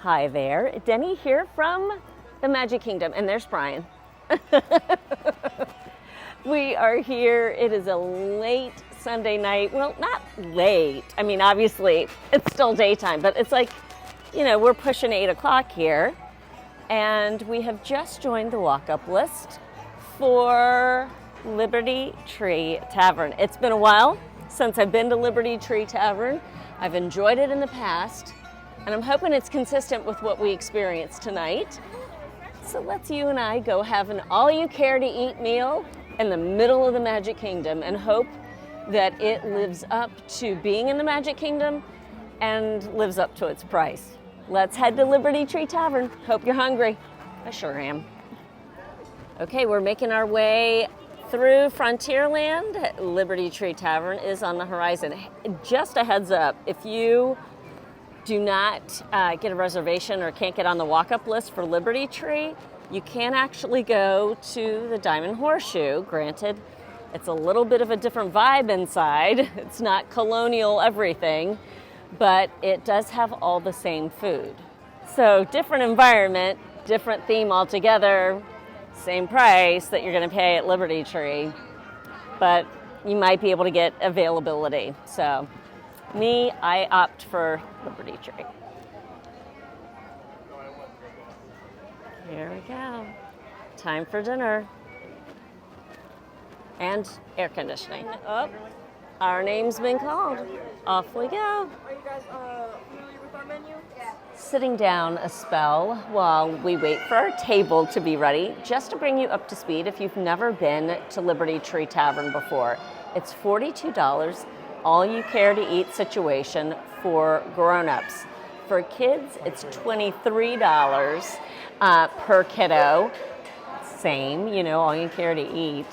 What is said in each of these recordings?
Hi there, Deni here from the Magic Kingdom, and there's Brian. We are here, it is a late Sunday night. Well, not late, I mean obviously it's still daytime, but it's like, you know, we're pushing 8 o'clock here, and we have just joined the walk-up list for Liberty Tree Tavern. It's been a while since I've been to Liberty Tree Tavern. I've enjoyed it in the past, and I'm hoping it's consistent with what we experienced tonight. So let's you and I go have an all-you-care-to-eat meal in the middle of the Magic Kingdom and hope that it lives up to being in the Magic Kingdom and lives up to its price. Let's head to Liberty Tree Tavern. Hope you're hungry. I sure am. Okay, we're making our way through Frontierland. Liberty Tree Tavern is on the horizon. Just a heads up, if you do not get a reservation or can't get on the walk-up list for Liberty Tree, you can actually go to the Diamond Horseshoe. Granted, it's a little bit of a different vibe inside. It's not colonial everything, but it does have all the same food. So different environment, different theme altogether, same price that you're gonna pay at Liberty Tree, but you might be able to get availability. So me, I opt for Liberty Tree. Here we go. Time for dinner. And air conditioning. Oh, our name's been called. Off we go. Are you guys familiar with our menu? Yeah. Sitting down a spell while we wait for our table to be ready. Just to bring you up to speed, if you've never been to Liberty Tree Tavern before, it's $42, all-you-care-to-eat situation for grown-ups. For kids, it's $23 per kiddo. Same, you know, all you care to eat.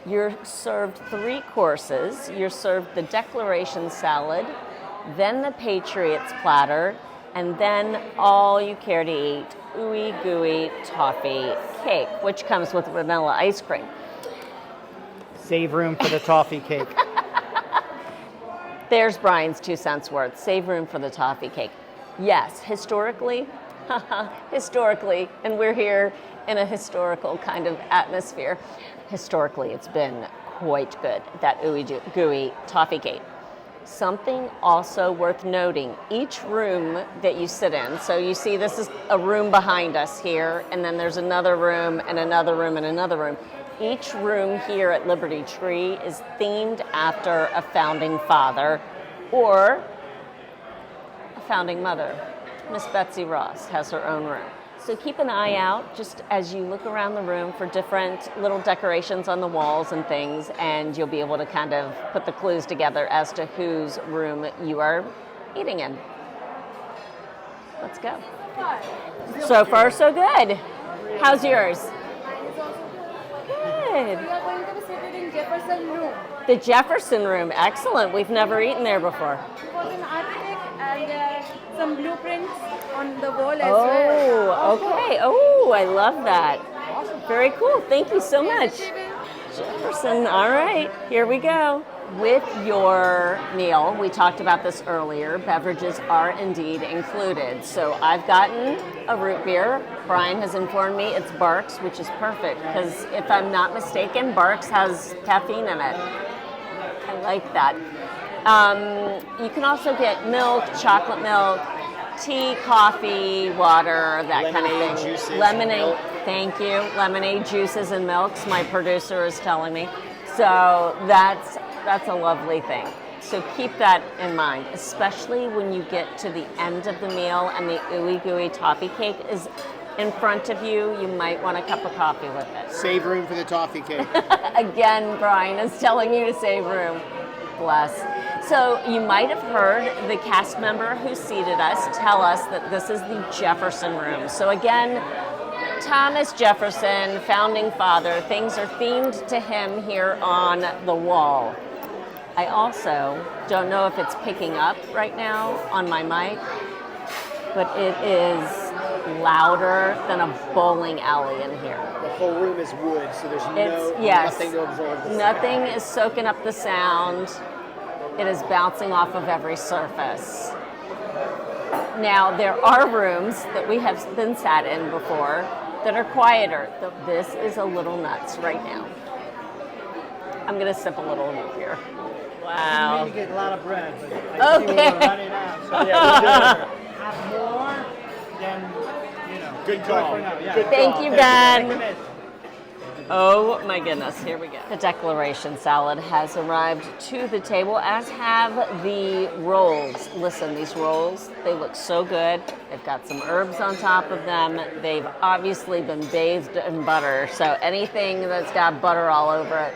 You're served 3 courses. You're served the Declaration salad, then the Patriots platter, and then all you care to eat, OOOEY GOOEY Toffee Cake, which comes with vanilla ice cream. Save room for the toffee cake. There's Brian's 2 cents worth. Save room for the toffee cake. Yes, historically, and we're here in a historical kind of atmosphere. Historically, it's been quite good, that OOOEY GOOEY Toffee Cake. Something also worth noting, each room that you sit in, so you see this is a room behind us here, and then there's another room and another room and another room. Each room here at Liberty Tree is themed after a founding father or a founding mother. Miss Betsy Ross has her own room. So keep an eye out just as you look around the room for different little decorations on the walls and things, and you'll be able to kind of put the clues together as to whose room you are eating in. Let's go. So far, so good. How's yours? Mine is also Good. We are going to be seated in Jefferson room. The Jefferson room, excellent. We've never eaten there before. It was an architect and some blueprints on the wall as well. Oh, okay. Oh, I love that. Very cool. Thank you so much. Jefferson, all right, here we go. With your meal, we talked about this earlier, beverages are indeed included. So I've gotten a root beer. Brian has informed me it's Barks, which is perfect because if I'm not mistaken, Barks has caffeine in it. I like that. You can also get milk, chocolate milk, tea, coffee, water, that kind of thing. Juices, lemonade, thank you. Lemonade, juices, and milks, my producer is telling me. So that's a lovely thing. So keep that in mind, especially when you get to the end of the meal and the OOOEY GOOEY Toffee Cake is in front of you. You might want a cup of coffee with it. Save room for the toffee cake. Again, Brian is telling you to save room. Bless. So you might have heard the cast member who seated us tell us that this is the Jefferson room. So again, Thomas Jefferson, founding father, things are themed to him here on the wall. I also don't know if it's picking up right now on my mic, but it is louder than a bowling alley in here. The whole room is wood, so there's nothing to absorb the sound. Nothing is soaking up the sound. It is bouncing off of every surface. Now, there are rooms that we have been sat in before that are quieter. This is a little nuts right now. I'm going to sip a little of here. Wow. You get a lot of bread, but I see we're running out. So yeah, have more than, good call. Yeah. Good Thank you, Ben. Oh my goodness, here we go. The declaration salad has arrived to the table, as have the rolls. Listen, these rolls, they look so good. They've got some herbs on top of them. They've obviously been bathed in butter, so anything that's got butter all over it,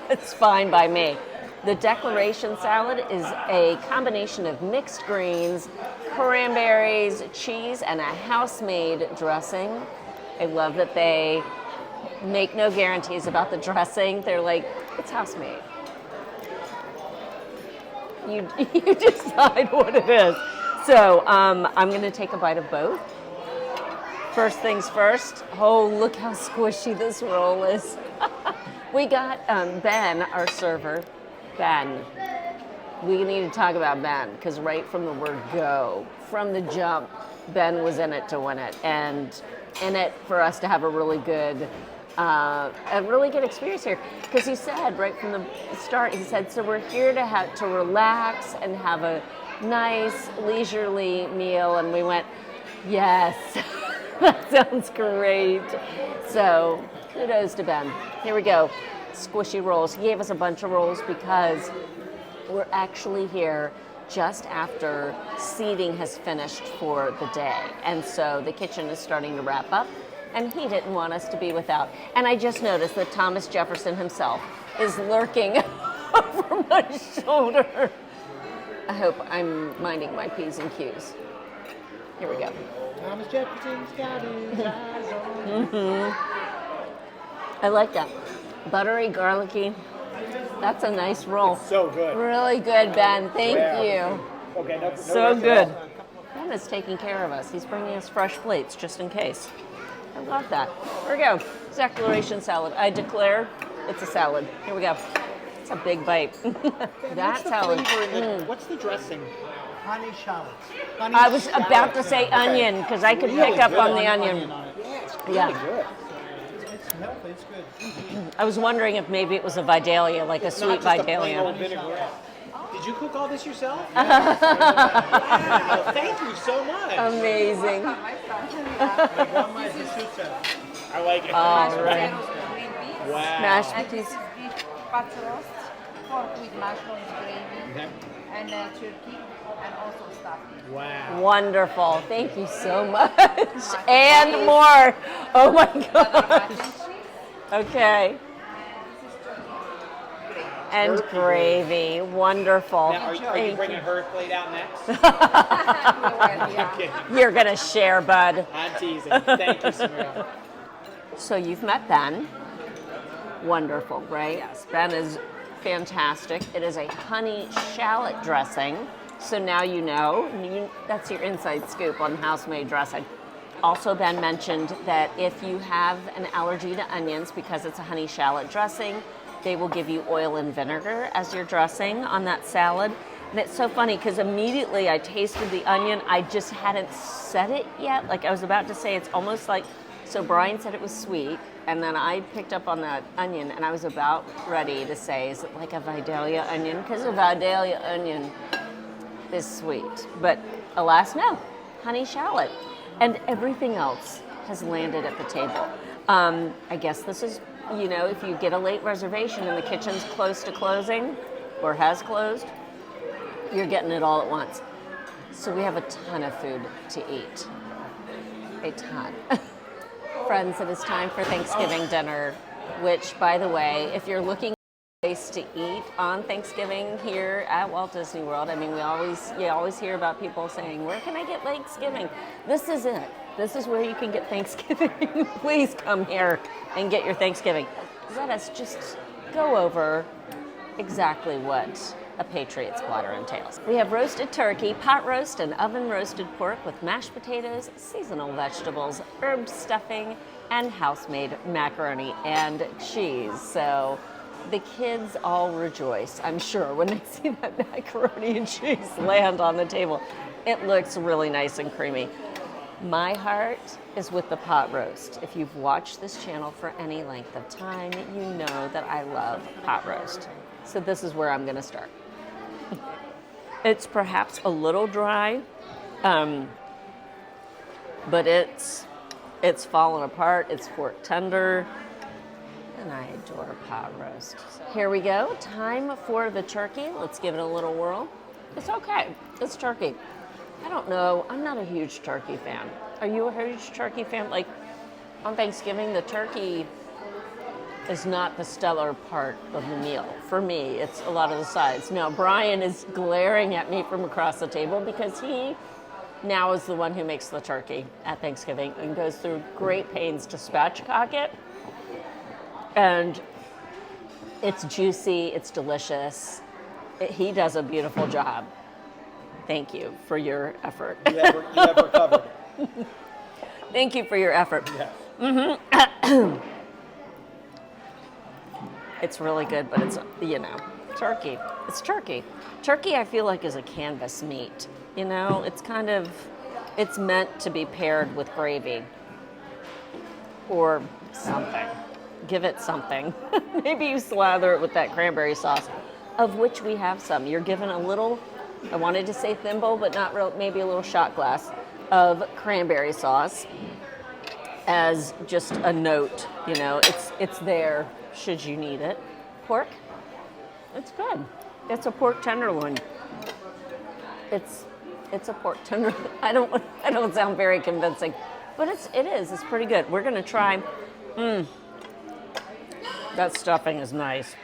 it's fine by me. The declaration salad is a combination of mixed greens, cranberries, cheese, and a house-made dressing. I love that they make no guarantees about the dressing. They're like, it's house-made. You decide what it is. So I'm going to take a bite of both. First things first. Oh, look how squishy this roll is. We got Ben, our server. Ben. We need to talk about Ben, because right from the word go, from the jump, Ben was in it to win it, and in it for us to have a really good experience here. Because he said right from the start, he said, so we're here to relax and have a nice leisurely meal, and we went, yes, that sounds great. So kudos to Ben. Here we go. Squishy rolls. He gave us a bunch of rolls because we're actually here just after seating has finished for the day. And so the kitchen is starting to wrap up, and he didn't want us to be without. And I just noticed that Thomas Jefferson himself is lurking over my shoulder. I hope I'm minding my P's and Q's. Here we go. Thomas Jefferson's got his eyes on. I like that. Buttery, garlicky. That's a nice roll. It's so good. Really good, Ben. Thank you. Okay, no So good. Ben is taking care of us. He's bringing us fresh plates just in case. I love that. Here we go. Declaration salad. I declare it's a salad. Here we go. It's a big bite. That salad. What's the dressing? Honey shallots. I was about to say onion because I could pick up on the onion. Yeah, it's really good. It's healthy, it's good. I was wondering if maybe it was a Vidalia, like a sweet Vidalia. Did you cook all this yourself? Wow, thank you so much. Amazing. I like it. All right. Wow. Mashed And potatoes. this is beef pot roast, pork with mushrooms gravy, and turkey, and also stuffing. Wow. Wonderful. Thank you so much. And more. Oh my gosh. Okay. And gravy. Wonderful. Now, are you bringing her plate out next? You're going to share, bud. I'm teasing. Thank you, Samira. So you've met Ben. Wonderful, right? Yes. Ben is fantastic. It is a honey shallot dressing. So now you know. That's your inside scoop on house-made dressing. Also, Ben mentioned that if you have an allergy to onions, because it's a honey shallot dressing, they will give you oil and vinegar as your dressing on that salad. And it's so funny because immediately I tasted the onion. I just hadn't said it yet. Like I was about to say, it's almost like, so Brian said it was sweet, and then I picked up on that onion, and I was about ready to say, is it like a Vidalia onion? Because a Vidalia onion is sweet. But alas, no, honey shallot. And everything else has landed at the table. I guess this is, if you get a late reservation and the kitchen's close to closing or has closed, you're getting it all at once. So we have a ton of food to eat. A ton. Friends, it is time for Thanksgiving dinner, which, by the way, if you're looking for a place to eat on Thanksgiving here at Walt Disney World, I mean, you always hear about people saying, where can I get Thanksgiving? This is it. This is where you can get Thanksgiving. Please come here and get your Thanksgiving. Let us just go over exactly what a Patriot's platter entails. We have roasted turkey, pot roast, and oven roasted pork with mashed potatoes, seasonal vegetables, herb stuffing, and house-made macaroni and cheese. So the kids all rejoice, I'm sure, when they see that macaroni and cheese land on the table. It looks really nice and creamy. My heart is with the pot roast. If you've watched this channel for any length of time, you know that I love pot roast. So this is where I'm gonna start. It's perhaps a little dry, but it's fallen apart. It's fork tender, and I adore pot roast. Here we go. Time for the turkey. Let's give it a little whirl. It's okay. It's turkey. I don't know. I'm not a huge turkey fan. Are you a huge turkey fan? Like on Thanksgiving, the turkey is not the stellar part of the meal. For me, it's a lot of the sides. Now, Brian is glaring at me from across the table because he now is the one who makes the turkey at Thanksgiving and goes through great pains to spatchcock it. And it's juicy, it's delicious. He does a beautiful job. Thank you for your effort. You have recovered. Thank you for your effort. Yes. It's really good, but it's, you know, turkey. It's turkey. Turkey, I feel like, is a canvas meat. You know, it's kind of, it's meant to be paired with gravy or something. Give it something. Maybe you slather it with that cranberry sauce, of which we have some. You're given a little, I wanted to say thimble, but not real, maybe a little shot glass of cranberry sauce as just a note. You know, it's there should you need it. Pork, it's good. It's a pork tenderloin. It's a pork tenderloin. I don't sound very convincing, but it is. It's pretty good. We're gonna try. That stuffing is nice.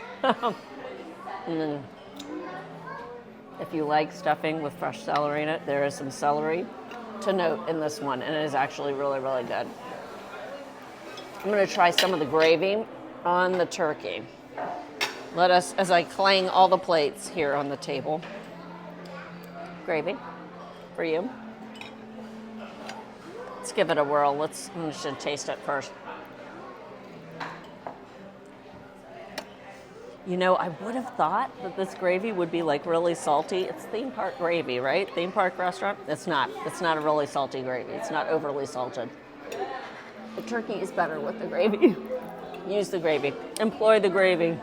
If you like stuffing with fresh celery in it, there is some celery to note in this one, and it is actually really, really good. I'm gonna try some of the gravy on the turkey. Let us, as I clang all the plates here on the table. Gravy for you. Let's give it a whirl. I'm just gonna taste it first. You know, I would have thought that this gravy would be like really salty. It's theme park gravy, right? Theme park restaurant? It's not. It's not a really salty gravy. It's not overly salted. The turkey is better with the gravy. Use the gravy. Employ the gravy.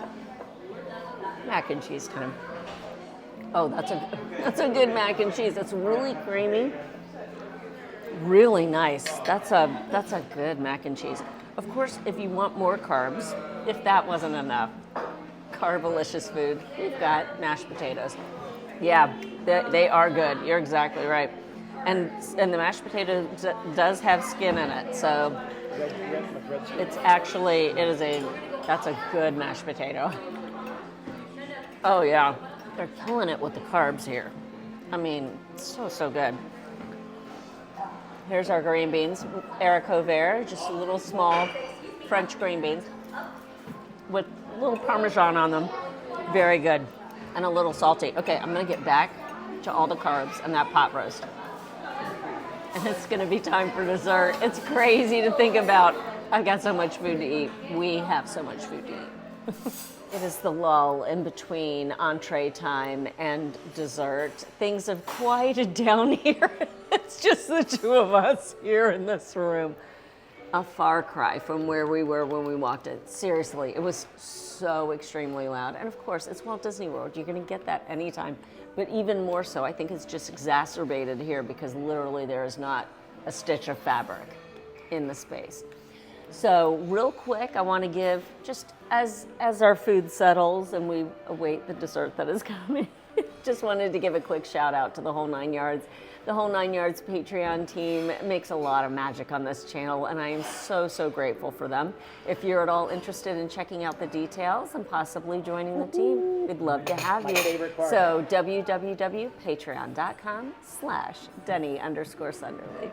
Mac and cheese time. Oh, that's a good mac and cheese. It's really creamy. Really nice. That's a good mac and cheese. Of course, if you want more carbs, if that wasn't enough, carbolicious food, we've got mashed potatoes. Yeah, they are good. You're exactly right. And the mashed potato does have skin in it, so it's actually, that's a good mashed potato. Oh yeah, they're killing it with the carbs here. I mean, so good. Here's our green beans, haricot vert, just a little small French green beans with a little Parmesan on them. Very good. And a little salty. Okay, I'm gonna get back to all the carbs and that pot roast. And it's gonna be time for dessert. It's crazy to think about. I've got so much food to eat. We have so much food to eat. It is the lull in between entree time and dessert. Things have quieted down here. It's just the two of us here in this room. A far cry from where we were when we walked in. Seriously, it was so extremely loud. And of course, it's Walt Disney World. You're gonna get that anytime. But even more so, I think it's just exacerbated here because literally there is not a stitch of fabric in the space. So real quick, I want to give, just as our food settles and we await the dessert that is coming, just wanted to give a quick shout out to the Whole 9 Yards. The Whole 9 Yards Patreon team makes a lot of magic on this channel, and I am so grateful for them. If you're at all interested in checking out the details and possibly joining the team, we'd love to have you. Favorite part. So www.patreon.com/Deni_Sunderly.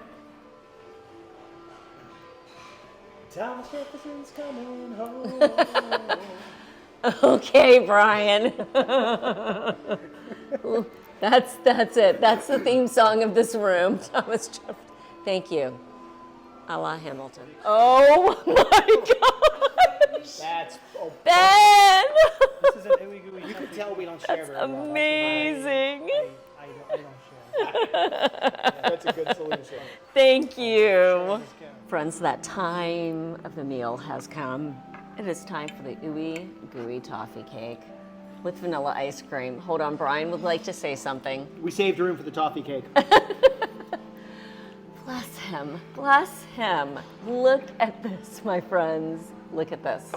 Thomas Jefferson's coming home. Okay, Brian. That's it. That's the theme song of this room. Thomas Jefferson. Thank you. A la Hamilton. Oh my gosh. That's Ben! This is an ooey gooey. You can tell we don't share very well. Amazing. I don't share. That's a good solution. Thank you. Friends, that time of the meal has come. It is time for the OOOEY Gooey Toffee Cake with vanilla ice cream. Hold on, Brian would like to say something. We saved room for the toffee cake. Bless him, bless him. Look at this, my friends. Look at this.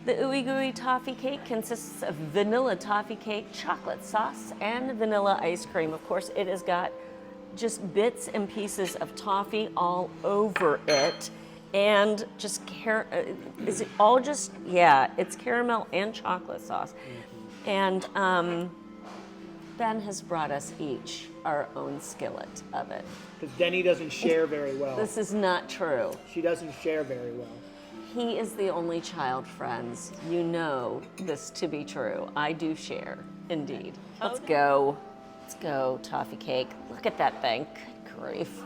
The OOOEY Gooey Toffee Cake consists of vanilla toffee cake, chocolate sauce, and vanilla ice cream. Of course, it has got just bits and pieces of toffee all over it. And just, is it all just, yeah, it's caramel and chocolate sauce. And Ben has brought us each our own skillet of it. Because Deni doesn't share very well. This is not true. She doesn't share very well. He is the only child, friends. You know this to be true. I do share, indeed. Let's go. Let's go, toffee cake. Look at that thing. Good grief.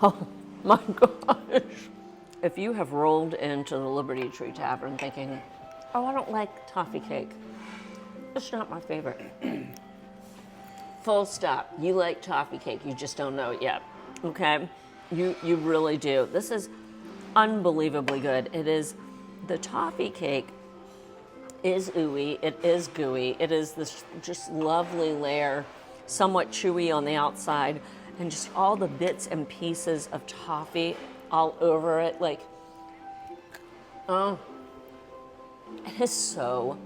Oh my gosh. If you have rolled into the Liberty Tree Tavern thinking, oh, I don't like toffee cake, it's not my favorite. Full stop. You like toffee cake, you just don't know it yet, okay? You really do. This is unbelievably good. It is, the toffee cake is ooey, it is gooey, it is this just lovely layer, somewhat chewy on the outside, and just all the bits and pieces of toffee all over it, like, oh, it is so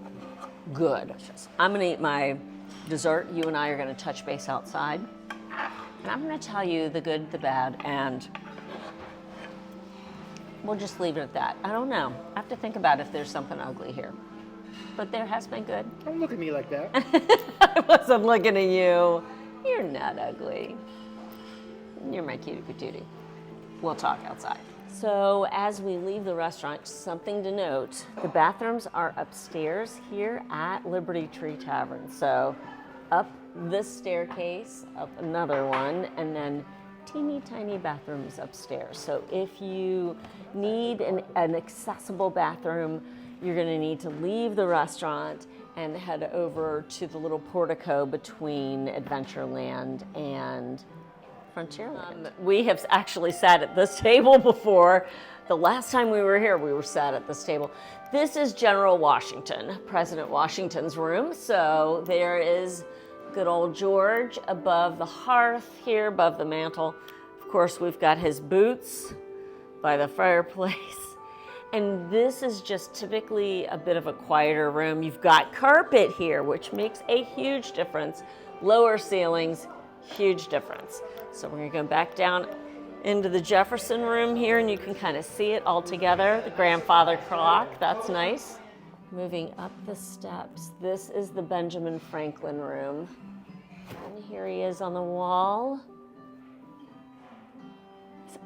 good. I'm gonna eat my dessert. You and I are gonna touch base outside. And I'm gonna tell you the good, the bad, and we'll just leave it at that. I don't know. I have to think about if there's something ugly here. But there has been good. Don't look at me like that. I wasn't looking at you. You're not ugly. You're my cutie patootie. We'll talk outside. So as we leave the restaurant, something to note, the bathrooms are upstairs here at Liberty Tree Tavern. So up this staircase, up another one, and then teeny tiny bathrooms upstairs. So if you need an accessible bathroom, you're gonna need to leave the restaurant and head over to the little portico between Adventureland and Frontierland. We have actually sat at this table before. The last time we were here, we were sat at this table. This is General Washington, President Washington's room. So there is good old George above the hearth here, above the mantle. Of course, we've got his boots by the fireplace. And this is just typically a bit of a quieter room. You've got carpet here, which makes a huge difference. Lower ceilings, huge difference. So we're gonna go back down into the Jefferson room here, and you can kind of see it all together. The grandfather clock, that's nice. Moving up the steps, this is the Benjamin Franklin room. And here he is on the wall.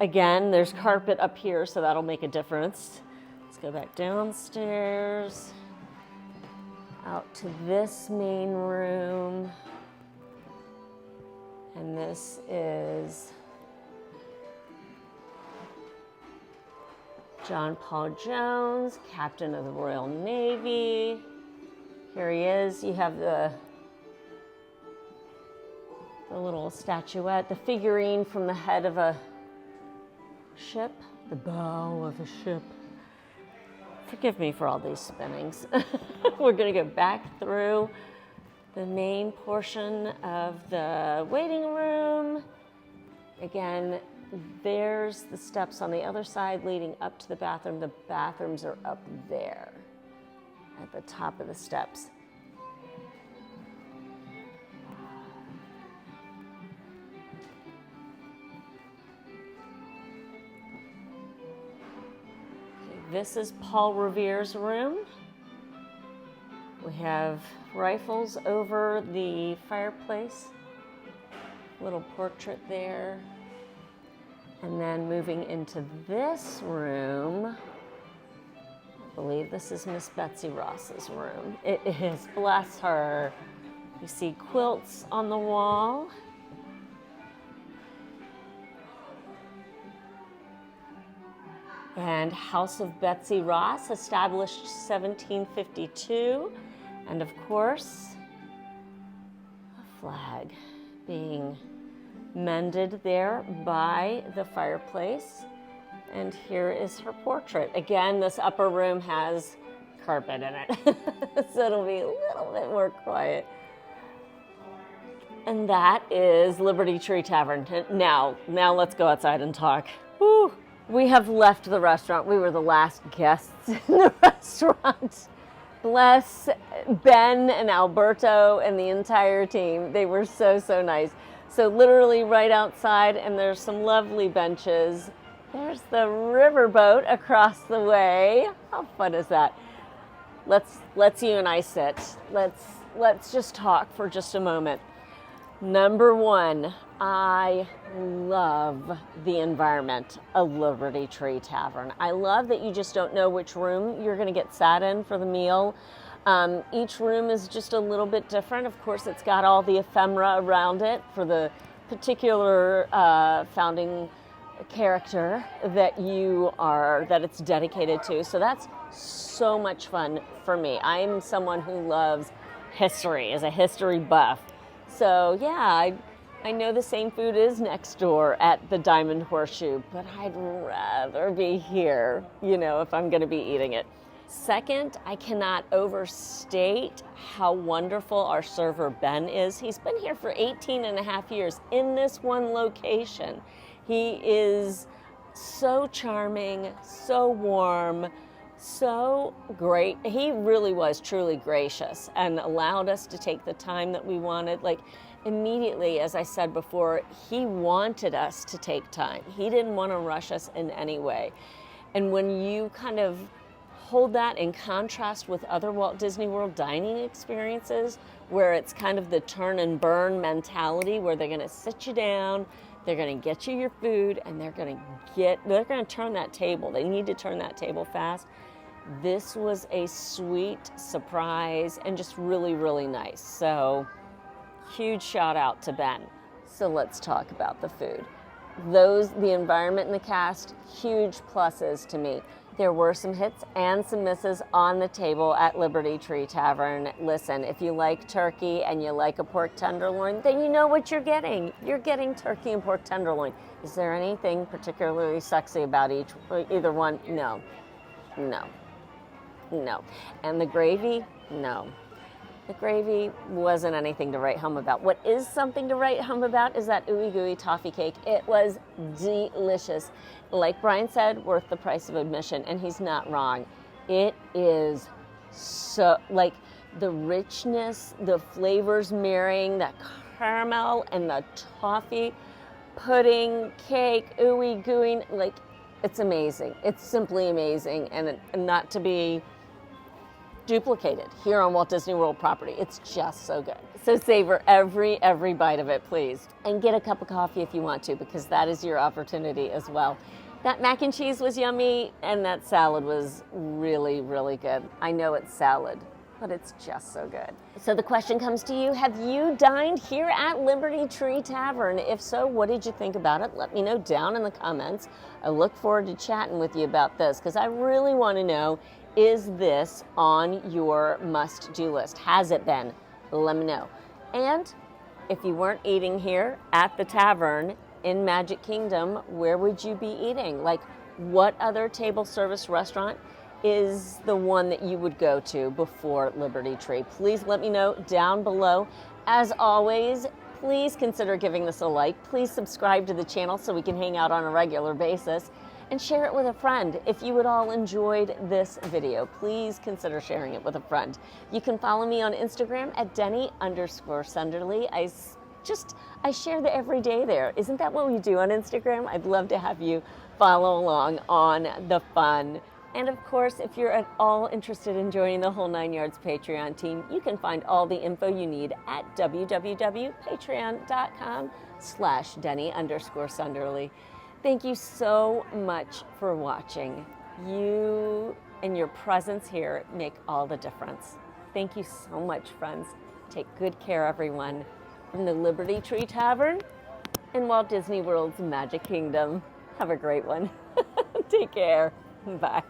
Again, there's carpet up here, so that'll make a difference. Let's go back downstairs, out to this main room. And this is John Paul Jones, Captain of the Royal Navy. Here he is. You have the little statuette, the figurine from the head of a ship, the bow of a ship. Forgive me for all these spinnings. We're gonna go back through the main portion of the waiting room. Again, there's the steps on the other side leading up to the bathroom. The bathrooms are up there at the top of the steps. This is Paul Revere's room. We have rifles over the fireplace, little portrait there. And then moving into this room, I believe this is Miss Betsy Ross's room. It is, bless her. You see quilts on the wall. And House of Betsy Ross, established 1752. And of course, flag being mended there by the fireplace. And here is her portrait. Again, this upper room has carpet in it, so it'll be a little bit more quiet. And that is Liberty Tree Tavern. Now let's go outside and talk. Whew. We have left the restaurant. We were the last guests in the restaurant. Bless Ben and Alberto and the entire team. They were so, so nice. So literally right outside, and there's some lovely benches. There's the riverboat across the way. How fun is that? Let's you and I sit. Let's just talk for just a moment. Number one, I love the environment of Liberty Tree Tavern. I love that you just don't know which room you're going to get sat in for the meal. Each room is just a little bit different. Of course, it's got all the ephemera around it for the particular founding character that it's dedicated to. So that's so much fun for me. I'm someone who loves history, as a history buff. So yeah, I know the same food is next door at the Diamond Horseshoe, but I'd rather be here, if I'm going to be eating it. Second, I cannot overstate how wonderful our server Ben is. He's been here for 18 and a half years in this one location. He is so charming, so warm, so great. He really was truly gracious and allowed us to take the time that we wanted. Like immediately, as I said before, he wanted us to take time. He didn't want to rush us in any way. And when you kind of hold that in contrast with other Walt Disney World dining experiences, where it's kind of the turn and burn mentality, where they're going to sit you down, they're going to get you your food, and they're going to turn that table. They need to turn that table fast. This was a sweet surprise and just really, really nice. So huge shout out to Ben. So let's talk about the food. The environment and the cast, huge pluses to me. There were some hits and some misses on the table at Liberty Tree Tavern. Listen, if you like turkey and you like a pork tenderloin, then you know what you're getting. You're getting turkey and pork tenderloin. Is there anything particularly sexy about either one? No. And the gravy? No. The gravy wasn't anything to write home about. What is something to write home about is that OOOEY GOOEY toffee cake. It was delicious. Like Brian said, worth the price of admission, and he's not wrong. It is so, like, the richness, the flavors marrying, that caramel and the toffee, pudding, cake, OOOEY gooey, like, it's amazing. It's simply amazing, and not to be duplicated here on Walt Disney World property. It's just so good. So savor every bite of it, please. And get a cup of coffee if you want to, because that is your opportunity as well. That mac and cheese was yummy, and that salad was really, really good. I know it's salad, but it's just so good. So the question comes to you, have you dined here at Liberty Tree Tavern? If so, what did you think about it? Let me know down in the comments. I look forward to chatting with you about this, because I really want to know, is this on your must-do list? Has it been? Let me know. And if you weren't eating here at the tavern in Magic Kingdom, where would you be eating? Like, what other table service restaurant is the one that you would go to before Liberty Tree? Please let me know down below. As always, please consider giving this a like. Please subscribe to the channel so we can hang out on a regular basis. And share it with a friend. If you at all enjoyed this video, please consider sharing it with a friend. You can follow me on Instagram at Deni_Sunderly. I share the everyday there. Isn't that what we do on Instagram? I'd love to have you follow along on the fun. And of course, if you're at all interested in joining the Whole 9 Yards Patreon team, you can find all the info you need at www.patreon.com/Deni_Sunderly. Thank you so much for watching. You and your presence here make all the difference. Thank you so much, friends. Take good care, everyone. From the Liberty Tree Tavern in Walt Disney World's Magic Kingdom. Have a great one. Take care. Bye.